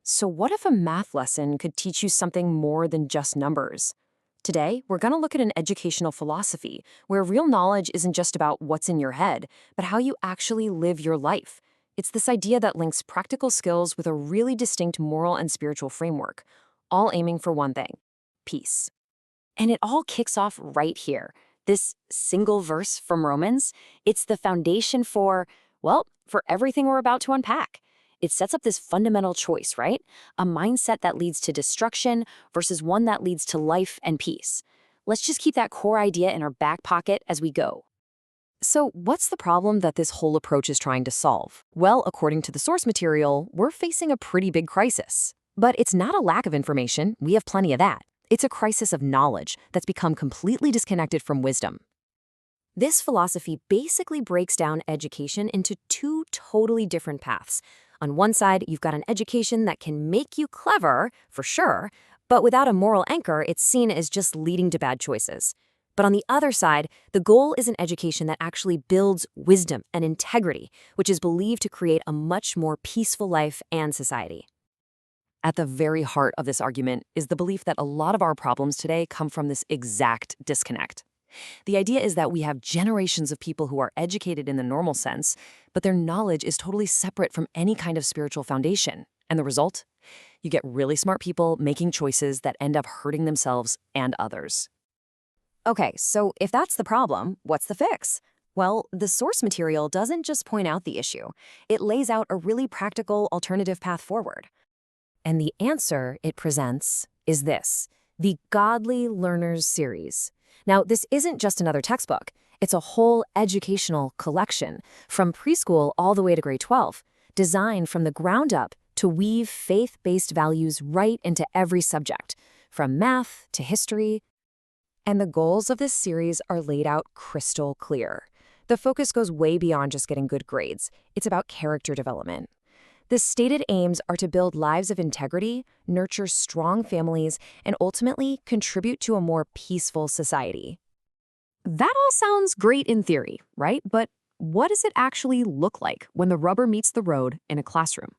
So, what if a math lesson could teach you something more than just numbers? Today, we're going to look at an educational philosophy where real knowledge isn't just about what's in your head, but how you actually live your life. It's this idea that links practical skills with a really distinct moral and spiritual framework, all aiming for one thing: peace. And it all kicks off right here. This single verse from Romans, it's the foundation for everything we're about to unpack. It sets up this fundamental choice, right? A mindset that leads to destruction versus one that leads to life and peace. Let's just keep that core idea in our back pocket as we go. So, what's the problem that this whole approach is trying to solve? Well, according to the source material, we're facing a pretty big crisis. But it's not a lack of information, we have plenty of that. It's a crisis of knowledge that's become completely disconnected from wisdom. This philosophy basically breaks down education into two totally different paths. On one side, you've got an education that can make you clever, for sure, but without a moral anchor, it's seen as just leading to bad choices. But on the other side, the goal is an education that actually builds wisdom and integrity, which is believed to create a much more peaceful life and society. At the very heart of this argument is the belief that a lot of our problems today come from this exact disconnect. The idea is that we have generations of people who are educated in the normal sense, but their knowledge is totally separate from any kind of spiritual foundation. And the result? You get really smart people making choices that end up hurting themselves and others. Okay, so if that's the problem, what's the fix? Well, the source material doesn't just point out the issue. It lays out a really practical alternative path forward. And the answer it presents is this: the Godly Learners series. Now, this isn't just another textbook. It's a whole educational collection, from preschool all the way to grade 12, designed from the ground up to weave faith-based values right into every subject, from math to history. And the goals of this series are laid out crystal clear. The focus goes way beyond just getting good grades. It's about character development. The stated aims are to build lives of integrity, nurture strong families, and ultimately contribute to a more peaceful society. That all sounds great in theory, right? But what does it actually look like when the rubber meets the road in a classroom?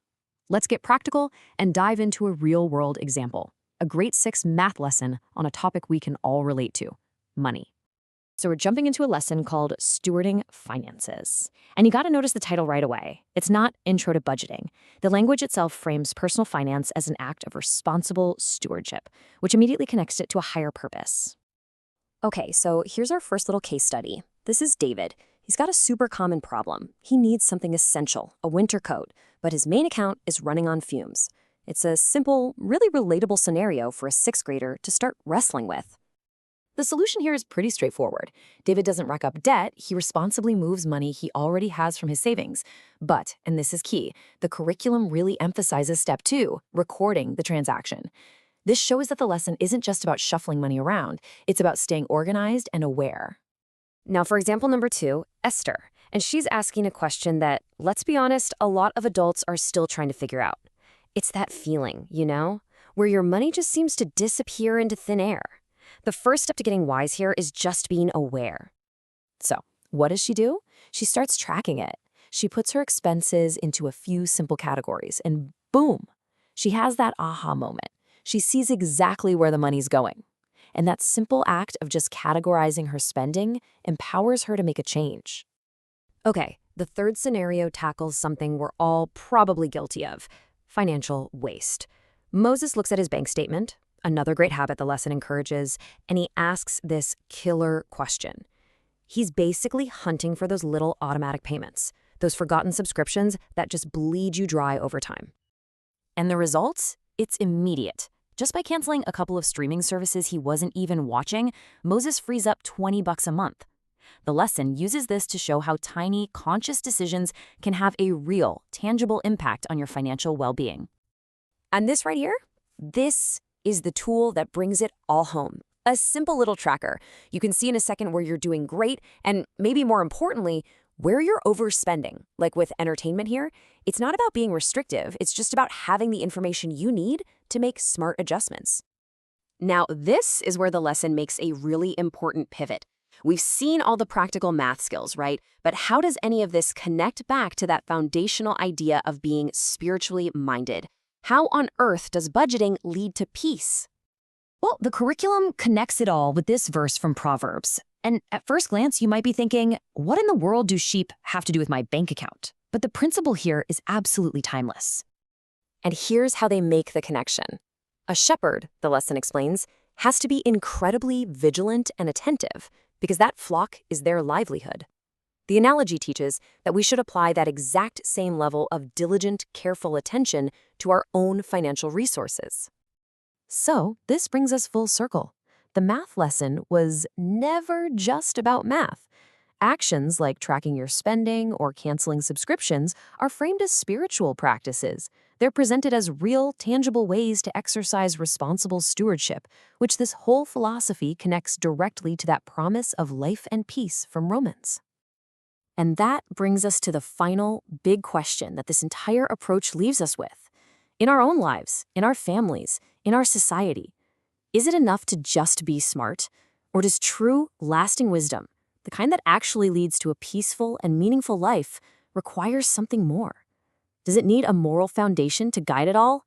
Let's get practical and dive into a real-world example, a grade 6 math lesson on a topic we can all relate to: money. So we're jumping into a lesson called Stewarding Finances. And you got to notice the title right away. It's not Intro to Budgeting. The language itself frames personal finance as an act of responsible stewardship, which immediately connects it to a higher purpose. Okay, so here's our first little case study. This is David. He's got a super common problem. He needs something essential, a winter coat, but his main account is running on fumes. It's a simple, really relatable scenario for a 6th grader to start wrestling with. The solution here is pretty straightforward. David doesn't rack up debt, he responsibly moves money he already has from his savings. But, and this is key, the curriculum really emphasizes step 2, recording the transaction. This shows that the lesson isn't just about shuffling money around, it's about staying organized and aware. Now for example number 2, Esther. And she's asking a question that, let's be honest, a lot of adults are still trying to figure out. It's that feeling, where your money just seems to disappear into thin air. The first step to getting wise here is just being aware. So, what does she do? She starts tracking it. She puts her expenses into a few simple categories, and boom, she has that aha moment. She sees exactly where the money's going. And that simple act of just categorizing her spending empowers her to make a change. Okay, the third scenario tackles something we're all probably guilty of: financial waste. Moses looks at his bank statement, another great habit the lesson encourages, and he asks this killer question. He's basically hunting for those little automatic payments, those forgotten subscriptions that just bleed you dry over time. And the results? It's immediate. Just by canceling a couple of streaming services he wasn't even watching, Moses frees up $20 a month. The lesson uses this to show how tiny, conscious decisions can have a real, tangible impact on your financial well-being. And this right here? This is the tool that brings it all home. A simple little tracker. You can see in a second where you're doing great, and maybe more importantly, where you're overspending. Like with entertainment here, it's not about being restrictive, it's just about having the information you need to make smart adjustments. Now, this is where the lesson makes a really important pivot. We've seen all the practical math skills, right? But how does any of this connect back to that foundational idea of being spiritually minded? How on earth does budgeting lead to peace? Well, the curriculum connects it all with this verse from Proverbs. And at first glance, you might be thinking, what in the world do sheep have to do with my bank account? But the principle here is absolutely timeless. And here's how they make the connection. A shepherd, the lesson explains, has to be incredibly vigilant and attentive because that flock is their livelihood. The analogy teaches that we should apply that exact same level of diligent, careful attention to our own financial resources. So, this brings us full circle. The math lesson was never just about math. Actions like tracking your spending or canceling subscriptions are framed as spiritual practices. They're presented as real, tangible ways to exercise responsible stewardship, which this whole philosophy connects directly to that promise of life and peace from Romans. And that brings us to the final big question that this entire approach leaves us with. In our own lives, in our families, in our society, is it enough to just be smart? Or does true, lasting wisdom, the kind that actually leads to a peaceful and meaningful life, require something more? Does it need a moral foundation to guide it all?